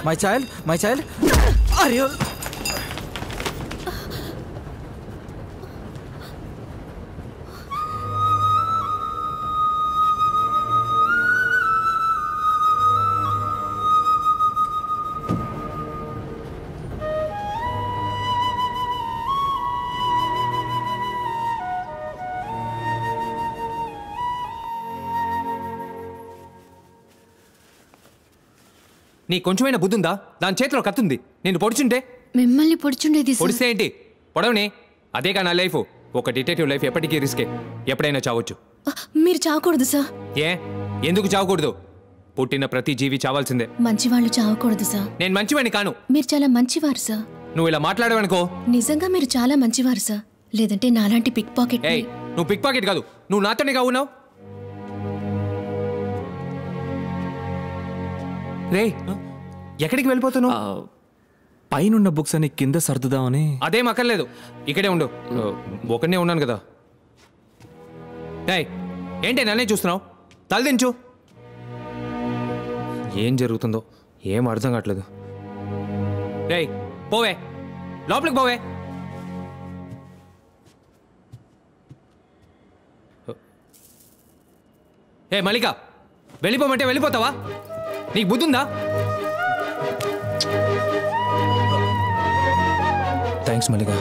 My child అరే నీ కొంచెమైనా బుద్ధి ఉందా? దాని చేతిలో కత్తుంది. నేను పొడిచుంటే మిమ్మల్ని పొడిచుండేది పొడిస్తే ఏంటి? పొడవని. అదేగా నా లైఫ్. ఒక డిటెక్టివ్ లైఫ్ ఎప్పటికీ రిస్కే. ఎప్పుడైనా చావచ్చు. మీరు చావకూడదు సార్. ఏ ఎందుకు చావకూడదు? పుట్టిన ప్రతి జీవి చావాల్సిందే. మంచివాళ్ళు చావకూడదు సార్. నేను మంచివాడిని కాను. మీరు చాలా మంచివారు సార్. నువ్వు ఇలా మాట్లాడవనుకో. నిజంగా మీరు చాలా మంచివారు సార్. లేదంటే నాలాంటి పిక్ పాకెట్. ఏయ్ నువ్వు పిక్ పాకెట్ కాదు. నువ్వు నాతోనేగా ఉన్నావు. రే ఎక్కడికి వెళ్ళిపోతున్నావు? పైనున్న బుక్స్ అని కింద సర్దుదామని. అదేం అక్కర్లేదు. ఇక్కడే ఉండు. ఒకనే ఉన్నాను కదా. ఏయ్ ఏంటి నన్నే చూస్తున్నావు? తలదించు. ఏం జరుగుతుందో ఏం అర్థం కావట్లేదు. రేయ్ పోవే, లోపలికి పోవే. ఏ మల్లిక, వెళ్ళిపోమంటే వెళ్ళిపోతావా? నీకు బుద్ధి ఉందా? థ్యాంక్స్ మల్లిక.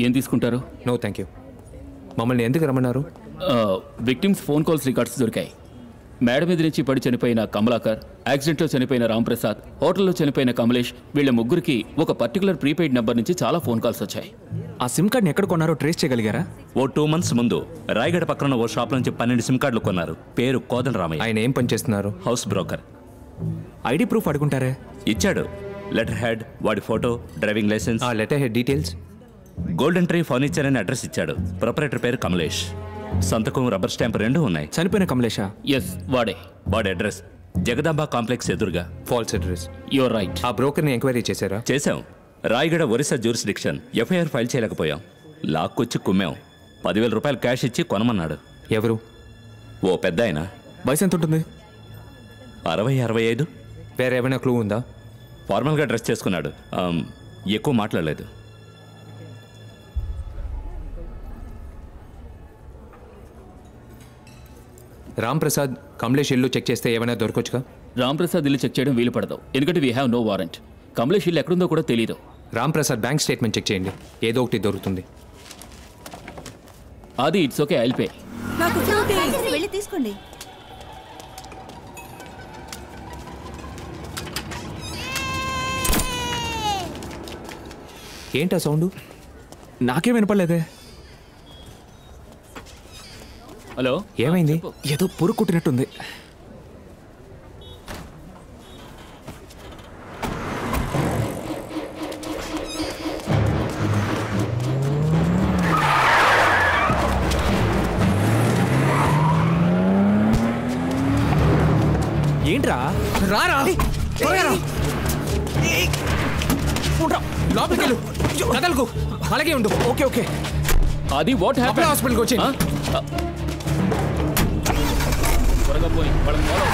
ఏం తీసుకుంటారు? No thank you. మమ్మల్ని ఎందుకు రమ్మన్నారు? విక్టిమ్స్ ఫోన్ కాల్స్ రికార్డ్స్ దొరికాయి. మేడ మీద నుంచి పడి చనిపోయిన కమలాకర్, యాక్సిడెంట్లో చనిపోయిన రాంప్రసాద్, హోటల్లో చనిపోయిన కమలేష్, వీళ్ళ ముగ్గురికి ఒక పర్టికులర్ ప్రీపెయిడ్ నెంబర్ నుంచి చాలా ఫోన్ కాల్స్ వచ్చాయి. ఆ సిమ్ కార్డ్ని ఎక్కడ కొన్నారో ట్రేస్ చేయగలిగారా? ఓ 2 months ముందు రాయగడ పక్కన ఓ షాప్ నుంచి 12 సిమ్ కార్డులు కొన్నారు. పేరు కోదల రామయ్య. ఆయన ఏం పని చేస్తున్నారు? House broker. ఐడి ప్రూఫ్ అడుగుంటారే? ఇచ్చాడు. లెటర్ హెడ్, వాడి ఫోటో, డ్రైవింగ్ లైసెన్స్. ఆ letter head details. Golden tree furniture అని అడ్రస్ ఇచ్చాడు. ప్రొపరేటర్ పేరు కమలేష్. సంతకం, రబ్బర్ స్టాంప్ 2 ఉన్నాయి. చనిపోయిన కమలేషా? ఎస్ వాడే. వాడి అడ్రస్ జగదాంబ కాంప్లెక్స్ ఎదురుగా. False address. You're right. ఆ బ్రోకర్ని ఎంక్వైరీ చేశారా? చేశాం. Rayagada Orissa jurisdiction. FIR file చేయలేకపోయాం. లాక్కొచ్చి కుమ్మాం. 10,000 రూపాయలు క్యాష్ ఇచ్చి కొనమన్నాడు. ఎవరు? ఓ పెద్ద ఆయన. వయసు ఎంత ఉంటుంది? 60-65. వేరే ఏమైనా క్లూ ఉందా? ఫార్మల్గా డ్రెస్ చేసుకున్నాడు. ఎక్కువ మాట్లాడలేదు. రాంప్రసాద్, కమలేష్ ఇల్లు చెక్ చేస్తే ఏమైనా దొరకొచ్చుగా? రాంప్రసాద్ ఇల్లు చెక్ చేయడం వీలు పడదు, ఎందుకంటే we have no warrant. Kamlesh ఇల్లు ఎక్కడుందో కూడా తెలియదు. రాంప్రసాద్ బ్యాంక్ స్టేట్మెంట్ చెక్ చేయండి, ఏదో ఒకటి దొరుకుతుంది. అది ఇట్స్ ఓకే, ఐల్ పే. వెళ్ళి తీసుకోండి. ఏంటా సౌండ్? నాకేం వినపడలేదే. హలో, ఏమైంది? ఏదో పురుగు కుట్టినట్టుంది. ఏంట్రా? రారా, లోపలికి వెళ్ళు, కదలకు, అలాగే ఉండు. Okay okay. అది వాట్ హ్యాపెన్? హాస్పిటల్కి వచ్చి త్వరగా పోయి వాళ్ళని ఫాలో.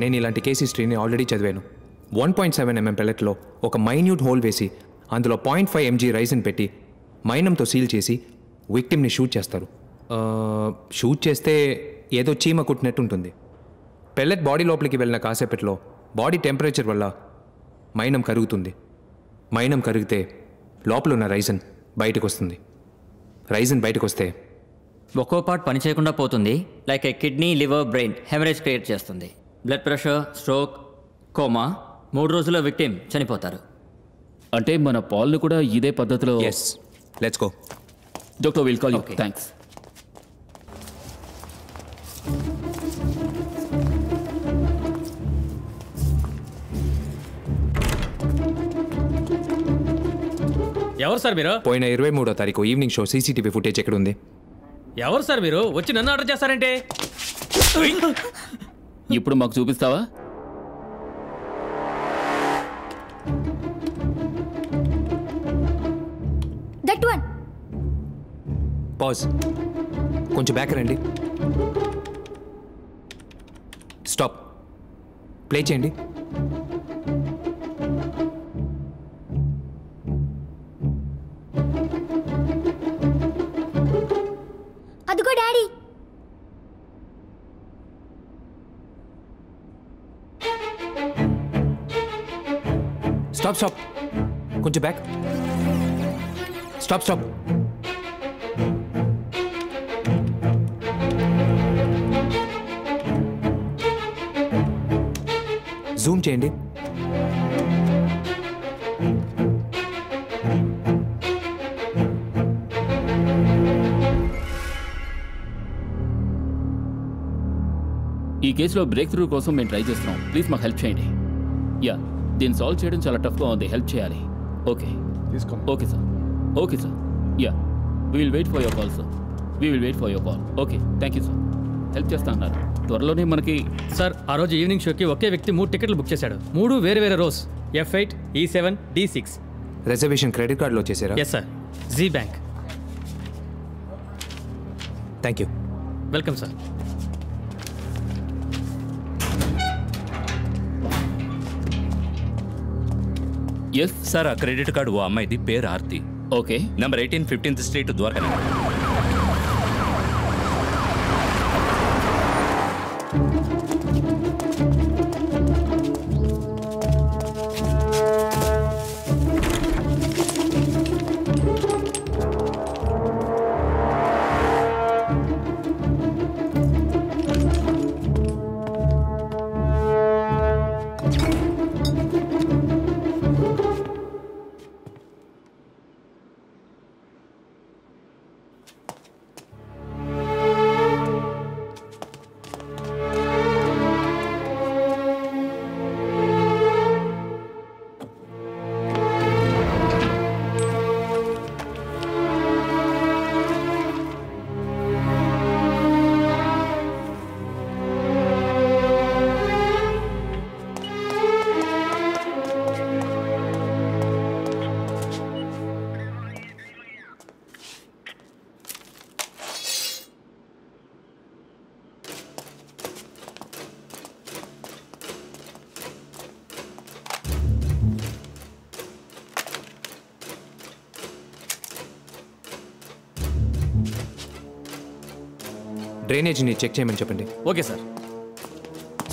నేను ఇలాంటి కేస్ హిస్టరీని ఆల్రెడీ చదివాను. 1.7 mm పెల్లెట్లో ఒక మైన్యూట్ హోల్ వేసి అందులో 0.5 mg రైసిన్ పెట్టి మైనంతో సీల్ చేసి విక్టిమ్ని షూట్ చేస్తారు. షూట్ చేస్తే ఏదో చీమ కుట్టినట్టు ఉంటుంది. పెల్లెట్ బాడీ లోపలికి వెళ్ళిన కాసేపట్లో బాడీ టెంపరేచర్ వల్ల మైనం కరుగుతుంది. మైనం కరిగితే లోపల ఉన్న రైసిన్ బయటకు వస్తుంది. రైసిన్ బయటకు వస్తే ఒక్కో పార్ట్ పని చేయకుండా పోతుంది. Like a kidney, liver, brain haemorrhage create చేస్తుంది. బ్లడ్ ప్రెషర్, స్ట్రోక్, కోమా, 3 రోజుల్లో విక్టిమ్ చనిపోతారు. అంటే మన పాల్ని కూడా ఇదే పద్ధతిలో. Yes, let's go. Doctor will call you. Okay. Thanks. ఎవరు సార్ మీరు? పోయిన 23వ తారీఖు ఈవినింగ్ షో సీసీటీవీ ఫుటేజ్ ఎక్కడ ఉంది? ఎవరు సార్ మీరు? వచ్చి నన్ను ఆర్డర్ చేస్తారంటే? ఇప్పుడు మాకు చూపిస్తావా? That one. పాజ్. కొంచెం బ్యాక్ రండి. స్టాప్. ప్లే చేయండి. అదిగో డాడీ. Stop stop. కొంచెం బ్యాక్. Stop stop. జూమ్ చేయండి. ఈ కేసులో బ్రేక్ త్రూ కోసం మేము ట్రై చేస్తున్నాం. ప్లీజ్ మాకు హెల్ప్ చేయండి. యా, దీన్ని సాల్వ్ చేయడం చాలా టఫ్గా ఉంది. హెల్ప్ చేయాలి. Okay, okay sir. Okay sir. Ya, we will wait for your call sir. We will wait for your call. Okay, thank you sir. Help చేస్తా అన్నారు. త్వరలోనే మనకి. సార్, ఆ రోజు ఈవినింగ్ షోకి ఒకే వ్యక్తి 3 టికెట్లు బుక్ చేశాడు. 3 వేరే వేరే rose. F8, E7, D6. Reservation credit కార్డులో చేశారా? Yes sir. జీ bank. Thank you. Welcome sir. Yes sir, ఆ క్రెడిట్ కార్డు ఓ అమ్మాయిది, పేరు Aarti. Okay. Number 18 15th street Dwarka. డ్రైనేజీని చెక్ చేయమని చెప్పండి. Okay sir.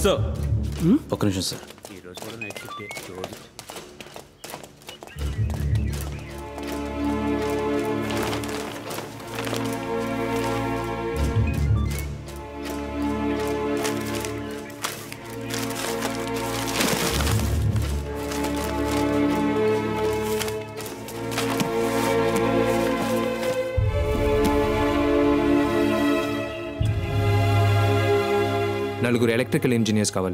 సార్, ఒక్క నిమిషం సార్. నలుగురు ఎలక్ట్రికల్ ఇంజనీర్స్ కావాలి.